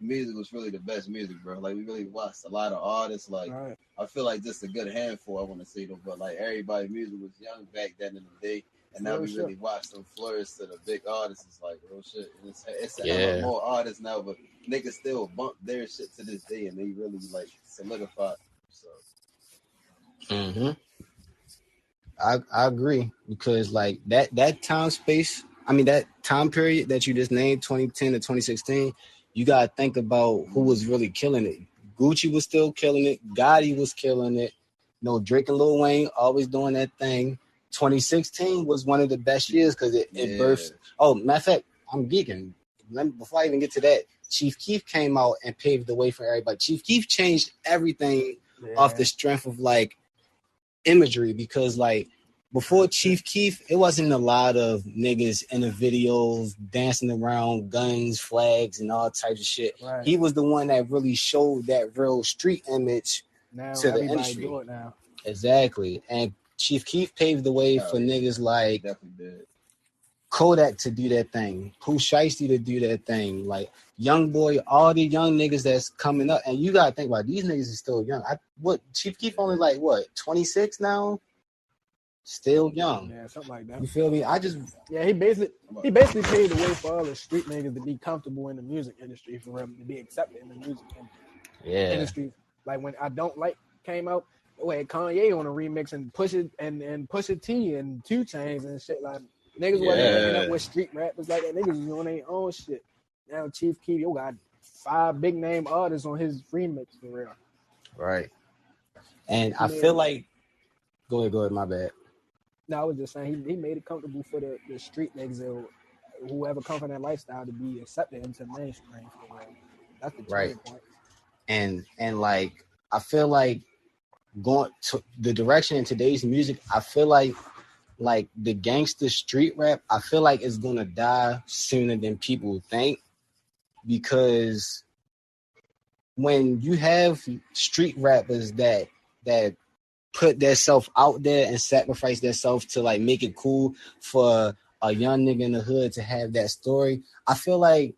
music was really the best music, bro. Like we really watched a lot of artists. Like Right. I feel like just a good handful. I want to say though, but like everybody, music was young back then in the day, and now Real we shit. really watch them flourish to the big artists. It's like real shit. And it's a hella Yeah. more artists now, but niggas still bump their shit to this day, and they really like solidified. So Hmm. I agree because like that time space, I mean that time period that you just named, 2010 to 2016, you gotta think about who was really killing it. Gucci was still killing it. Gotti was killing it. You know, Drake and Lil Wayne always doing that thing. 2016 was one of the best years because it yeah, birthed. Oh, matter of fact, I'm geeking. Before I even get to that, Chief Keef came out and paved the way for everybody. Chief Keef changed everything off the Yeah. strength of like imagery because like before Chief Keef, it wasn't a lot of niggas in the videos dancing around guns, flags, and all types of shit. Right. He was the one that really showed that real street image Now to the everybody industry. do it now. Exactly. And Chief Keef paved the way for yeah, niggas like definitely did. Kodak to do that thing, Pooh Shiesty to do that thing, like Young Boy, all the young niggas that's coming up. And you gotta think about it, these niggas are still young. What Chief Keef only like what 26 now? Still young. Yeah, something like that. You feel me? I just Yeah, he basically paved the way for all the street niggas to be comfortable in the music industry, for real, to be accepted in the music industry. Like when I Don't Like came out, wait, Kanye on a remix and Pusha T and 2 Chainz and shit, like niggas wasn't hanging up Yeah. with street rappers like that. Niggas was doing their own shit. Now Chief Keef, yo, got 5 big name artists on his remix, for real. right. And I Man. feel like go ahead, my bad. No, I was just saying he made it comfortable for the street niggas or whoever come from that lifestyle to be accepted into mainstream, for real. That's the Right. turning point. And like I feel like going to the direction in today's music, I feel like the gangster street rap, I feel like it's gonna die sooner than people think because when you have street rappers that put themselves out there and sacrifice themselves to like make it cool for a young nigga in the hood to have that story, I feel like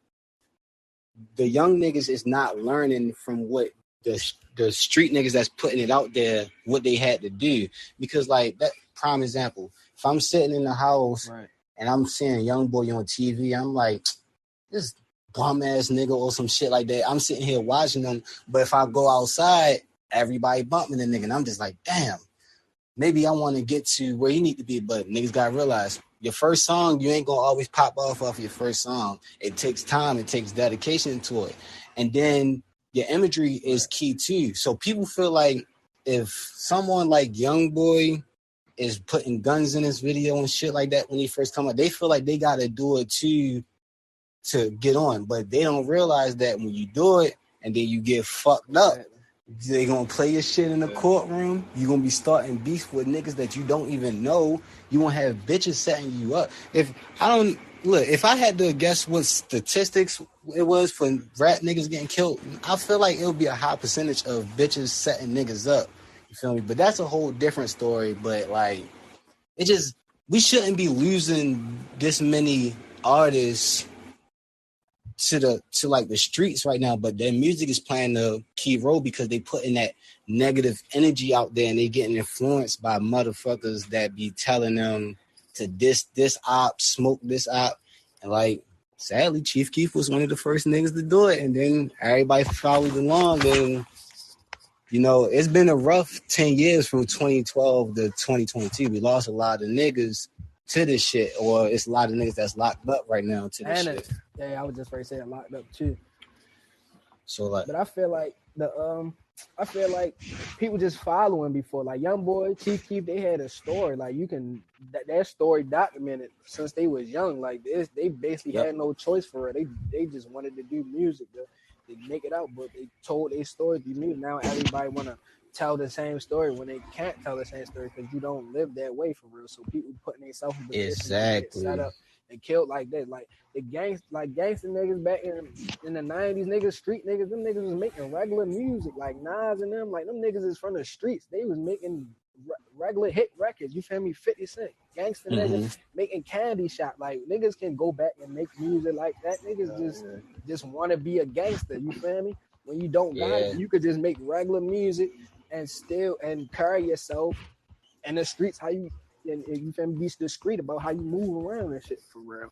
the young niggas is not learning from what the street niggas that's putting it out there what they had to do. Because like that prime example, if I'm sitting in the house Right. and I'm seeing Young Boy on TV, I'm like, this bum ass nigga or some shit like that. I'm sitting here watching them, but if I go outside, everybody bumping the nigga, and I'm just like, damn, maybe I want to get to where you need to be, but niggas gotta realize your first song, you ain't gonna always pop off your first song. It takes time, it takes dedication to it. And then your imagery is key too. So people feel like if someone like Young Boy is putting guns in his video and shit like that when he first come out, they feel like they gotta do it too to get on. But they don't realize that when you do it and then you get fucked up, they gonna play your shit in the courtroom. You gonna be starting beef with niggas that you don't even know. You gonna have bitches setting you up. If I had to guess what statistics it was for rap niggas getting killed, I feel like it would be a high percentage of bitches setting niggas up. You feel me? But that's a whole different story. But like, we shouldn't be losing this many artists to like the streets right now, but their music is playing the key role because they putting that negative energy out there and they getting influenced by motherfuckers that be telling them to this op, smoke this op. And like sadly, Chief Keef was one of the first niggas to do it, and then everybody followed along. And you know, it's been a rough 10 years from 2012 to 2022. We lost a lot of niggas to this shit, or it's a lot of niggas that's locked up right now to this shit. Yeah, I was just ready to say it locked up too. So like, but I feel like people just following before, like Young Boy, Chief Keef, they had a story. Like you can that story documented since they was young. Like this, they basically had no choice for it. They just wanted to do music. They make it out, but they told their story through music. Now everybody wanna tell the same story when they can't tell the same story because you don't live that way for real. So people putting themselves in positions to get set up and killed like that. Like the gangster niggas back in the 90s, niggas, street niggas, them niggas was making regular music like Nas and them. Like them niggas is from the streets. They was making regular hit records. You feel me? 50 Cent, gangster nigga making candy shop. Like niggas can go back and make music like that. Niggas just want to be a gangster. You feel me? When you don't got it, you could just make regular music and still and carry yourself in the streets. How you and you feel me? Be discreet about how you move around and shit for real.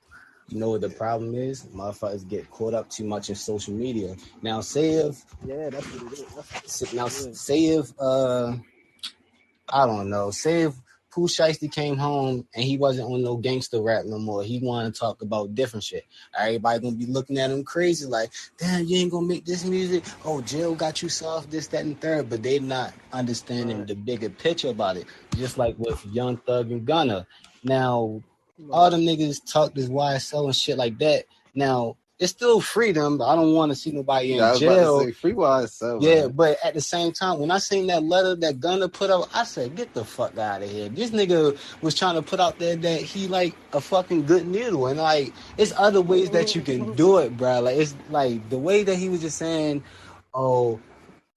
You know what the problem is? Motherfuckers get caught up too much in social media. Now, say if that's what it is. say if I don't know, say if Pooh Shiesty came home and he wasn't on no gangster rap no more. He wanted to talk about different shit. Everybody gonna be looking at him crazy, like, damn, you ain't gonna make this music. Oh, jail got you soft, this, that, and third. But they not understanding the bigger picture about it. Just like with Young Thug and Gunna. Now, all them niggas talk this YSL and shit like that. Now, it's still freedom. I don't want to see nobody in jail. I was about to say free YSL. Yeah, but at the same time, when I seen that letter that Gunna put out, I said, get the fuck out of here. This nigga was trying to put out there that he like a fucking good needle. And like, it's other ways that you can do it, bro. Like, it's like the way that he was just saying, oh,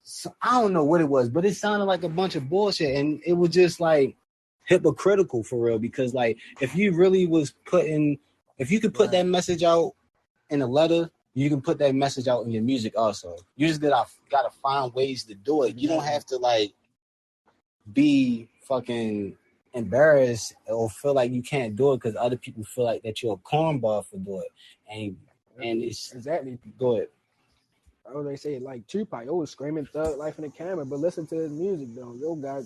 so, I don't know what it was, but it sounded like a bunch of bullshit. And it was just like hypocritical for real. Because like, if you really was if you could put that message out in a letter, you can put that message out in your music also. You just gotta find ways to do it. You don't have to like be fucking embarrassed or feel like you can't do it because other people feel like that you're a cornball for doing it. And it's exactly do it. Oh, they say like Tupac, was screaming thug life in the camera, but listen to his music though. Yo got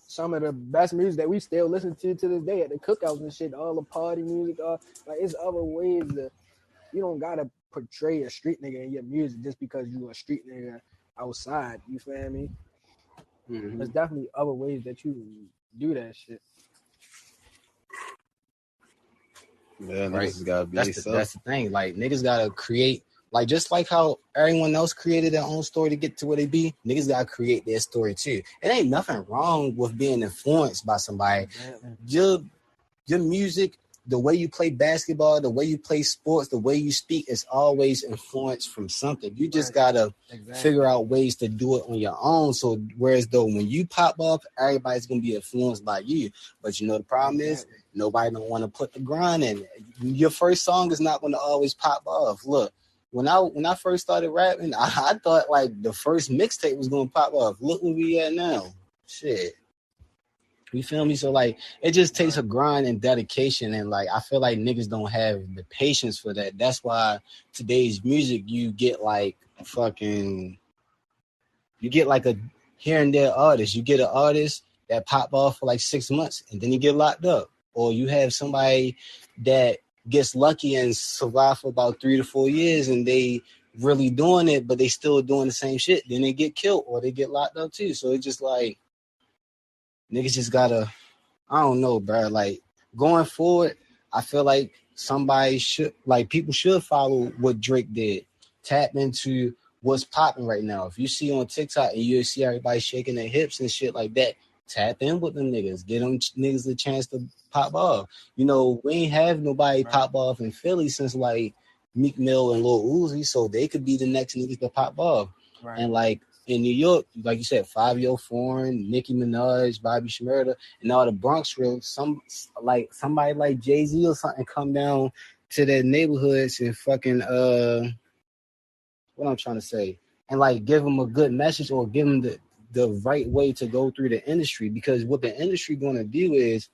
some of the best music that we still listen to this day at the cookouts and shit. All the party music, like it's other ways that you don't gotta portray a street nigga in your music just because you a street nigga outside. You feel me? There's definitely other ways that you do that shit. Yeah, niggas gotta be that's the thing. Like niggas gotta create, like just like how everyone else created their own story to get to where they be. Niggas gotta create their story too. It ain't nothing wrong with being influenced by somebody. Your music, the way you play basketball, the way you play sports, the way you speak is always influenced from something. You just gotta figure out ways to do it on your own. So whereas though when you pop up, everybody's gonna be influenced by you. But you know the problem is nobody don't want to put the grind in. Your first song is not gonna always pop off. Look, when I first started rapping, I thought like the first mixtape was gonna pop off. Look where we at now. Shit. You feel me? So like it just takes a grind and dedication, and like I feel like niggas don't have the patience for that. That's why today's music you get like a here and there artist. You get an artist that pop off for like 6 months and then you get locked up. Or you have somebody that gets lucky and survive for about 3 to 4 years and they really doing it, but they still doing the same shit. Then they get killed or they get locked up too. So it's just like niggas just gotta, I don't know, bro. Like going forward, I feel like people should follow what Drake did. Tap into what's popping right now. If you see on TikTok and you see everybody shaking their hips and shit like that, tap in with them niggas. Get them niggas a chance to pop off. You know, we ain't have nobody pop off in Philly since like Meek Mill and Lil Uzi, so they could be the next niggas to pop off. And like in New York, like you said, Fabio Foreign, Nicki Minaj, Bobby Shmurda, and all the Bronx real, somebody like Jay-Z or something come down to their neighborhoods and fucking what I'm trying to say, and like give them a good message or give them the right way to go through the industry. Because what the industry gonna do is